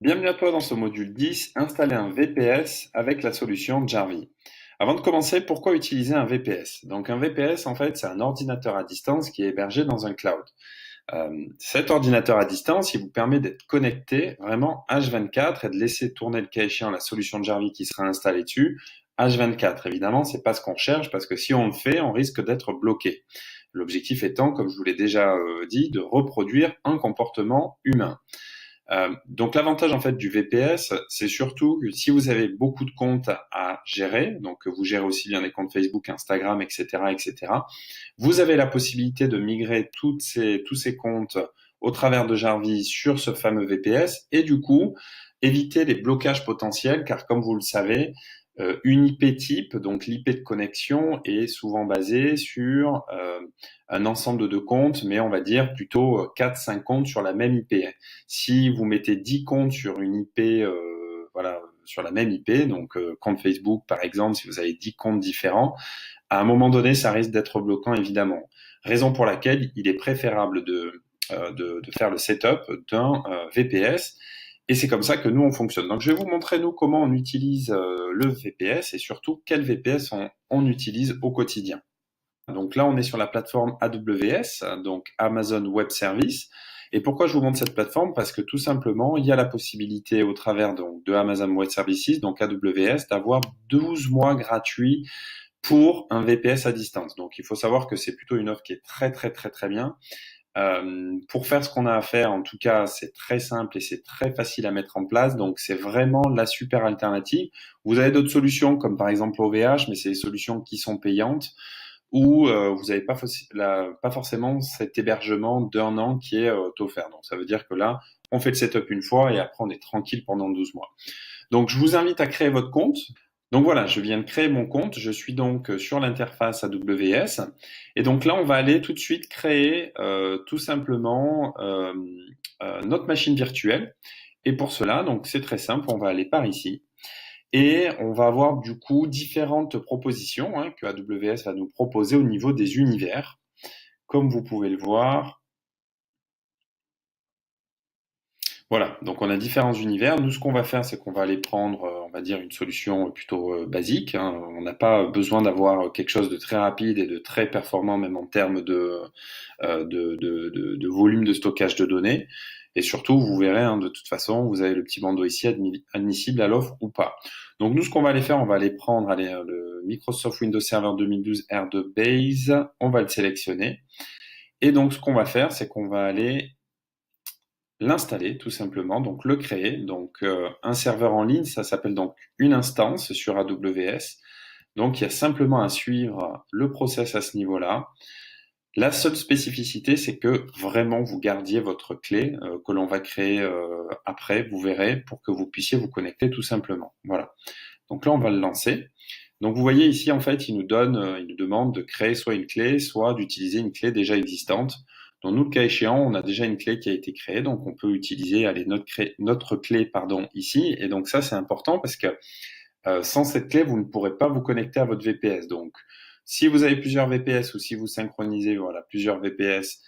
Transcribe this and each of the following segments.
Bienvenue à toi dans ce module 10, installer un VPS avec la solution Jarvis. Avant de commencer, pourquoi utiliser un VPS? Donc un VPS, en fait, c'est un ordinateur à distance qui est hébergé dans un cloud. Cet ordinateur à distance, il vous permet d'être connecté vraiment H24 et de laisser tourner le cas échéant la solution Jarvis qui sera installée dessus H24. Évidemment, c'est pas ce qu'on cherche parce que si on le fait, on risque d'être bloqué. L'objectif étant, comme je vous l'ai déjà dit, de reproduire un comportement humain. Donc l'avantage en fait du VPS, c'est surtout que si vous avez beaucoup de comptes à gérer, donc que vous gérez aussi bien les comptes Facebook, Instagram, etc., etc., vous avez la possibilité de migrer tous ces comptes au travers de Jarvis sur ce fameux VPS et du coup éviter les blocages potentiels, car comme vous le savez, une IP type, donc l'IP de connexion, est souvent basée sur un ensemble de comptes, mais on va dire plutôt 4-5 comptes sur la même IP. Si vous mettez 10 comptes sur une IP, voilà, sur la même IP, donc compte Facebook par exemple, si vous avez 10 comptes différents, à un moment donné, ça risque d'être bloquant évidemment. Raison pour laquelle il est préférable de faire le setup d'un VPS. Et c'est comme ça que nous, on fonctionne. Donc, je vais vous montrer, nous, comment on utilise le VPS et surtout quel VPS on utilise au quotidien. Donc là, on est sur la plateforme AWS, donc Amazon Web Service. Et pourquoi je vous montre cette plateforme? Parce que tout simplement, il y a la possibilité au travers donc, de Amazon Web Services, donc AWS, d'avoir 12 mois gratuits pour un VPS à distance. Donc il faut savoir que c'est plutôt une offre qui est très très très très bien. Pour faire ce qu'on a à faire, en tout cas, c'est très simple et c'est très facile à mettre en place. Donc, c'est vraiment la super alternative. Vous avez d'autres solutions, comme par exemple OVH, mais c'est des solutions qui sont payantes, où vous n'avez pas forcément cet hébergement d'un an qui est offert. Donc, ça veut dire que là, on fait le setup une fois et après, on est tranquille pendant 12 mois. Donc, je vous invite à créer votre compte. Donc voilà, je viens de créer mon compte. Je suis donc sur l'interface AWS. Et donc là, on va aller tout de suite créer tout simplement notre machine virtuelle. Et pour cela, donc c'est très simple, on va aller par ici. Et on va avoir du coup différentes propositions que AWS va nous proposer au niveau des univers. Comme vous pouvez le voir, voilà, donc on a différents univers. Nous, ce qu'on va faire, c'est qu'on va aller prendre, on va dire, une solution plutôt basique. On n'a pas besoin d'avoir quelque chose de très rapide et de très performant, même en termes de volume de stockage de données. Et surtout, vous verrez, de toute façon, vous avez le petit bandeau ici, admissible à l'offre ou pas. Donc nous, ce qu'on va aller faire, on va aller prendre le Microsoft Windows Server 2012 R2 Base. On va le sélectionner. Et donc, ce qu'on va faire, c'est qu'on va aller l'installer tout simplement, donc le créer. Donc un serveur en ligne, ça s'appelle donc une instance sur AWS. Donc il y a simplement à suivre le process à ce niveau-là. La seule spécificité, c'est que vraiment vous gardiez votre clé que l'on va créer après, vous verrez, pour que vous puissiez vous connecter tout simplement. Voilà. Donc là, on va le lancer. Donc vous voyez ici, en fait, il nous demande de créer soit une clé, soit d'utiliser une clé déjà existante. Dans nous, le cas échéant, on a déjà une clé qui a été créée, donc on peut utiliser notre clé ici. Et donc ça, c'est important parce que sans cette clé, vous ne pourrez pas vous connecter à votre VPS. Donc si vous avez plusieurs VPS ou si vous synchronisez plusieurs VPS,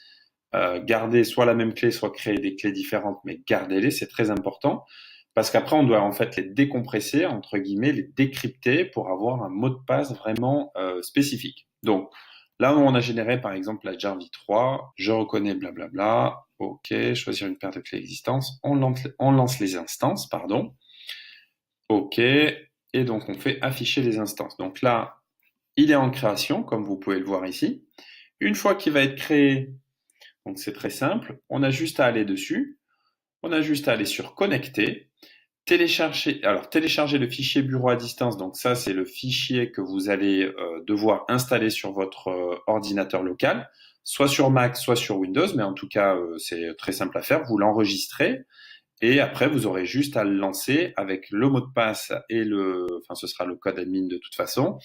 gardez soit la même clé, soit créer des clés différentes, mais gardez-les, c'est très important. Parce qu'après, on doit en fait les décompresser, entre guillemets, les décrypter pour avoir un mot de passe vraiment spécifique. Donc, là où on a généré par exemple la Jarvis 3, je reconnais blablabla, ok, choisir une paire de clés existantes, on lance les instances, pardon, ok, et donc on fait afficher les instances. Donc là, il est en création, comme vous pouvez le voir ici. Une fois qu'il va être créé, donc c'est très simple, on a juste à aller dessus, on a juste à aller sur connecter, télécharger le fichier bureau à distance. Donc ça, c'est le fichier que vous allez devoir installer sur votre ordinateur local, soit sur Mac, soit sur Windows, mais en tout cas, c'est très simple à faire. Vous l'enregistrez et après, vous aurez juste à le lancer avec le mot de passe et ce sera le code admin de toute façon.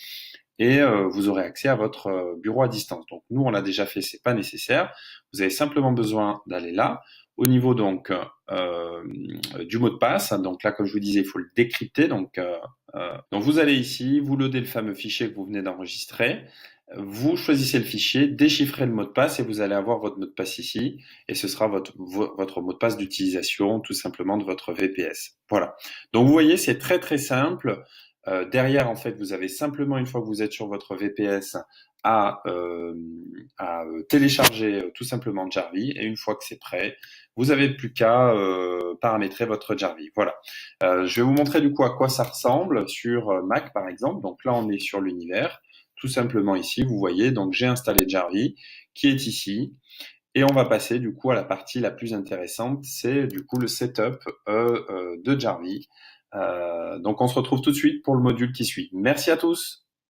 Et vous aurez accès à votre bureau à distance. Donc nous, on l'a déjà fait, c'est pas nécessaire. Vous avez simplement besoin d'aller là. Au niveau donc du mot de passe, donc là, comme je vous disais, il faut le décrypter. Donc vous allez ici, vous loadez le fameux fichier que vous venez d'enregistrer. Vous choisissez le fichier, déchiffrez le mot de passe et vous allez avoir votre mot de passe ici. Et ce sera votre mot de passe d'utilisation tout simplement de votre VPS. Voilà. Donc vous voyez, c'est très très simple. Derrière, en fait, vous avez simplement, une fois que vous êtes sur votre VPS, à, euh, à télécharger tout simplement Jarvis. Et une fois que c'est prêt, vous avez plus qu'à paramétrer votre Jarvis. Voilà. Je vais vous montrer du coup à quoi ça ressemble sur Mac par exemple. Donc là, on est sur l'univers. Tout simplement ici, vous voyez, donc j'ai installé Jarvis qui est ici. Et on va passer du coup à la partie la plus intéressante, c'est du coup le setup de Jarvis. Donc on se retrouve tout de suite pour le module qui suit. Merci à tous.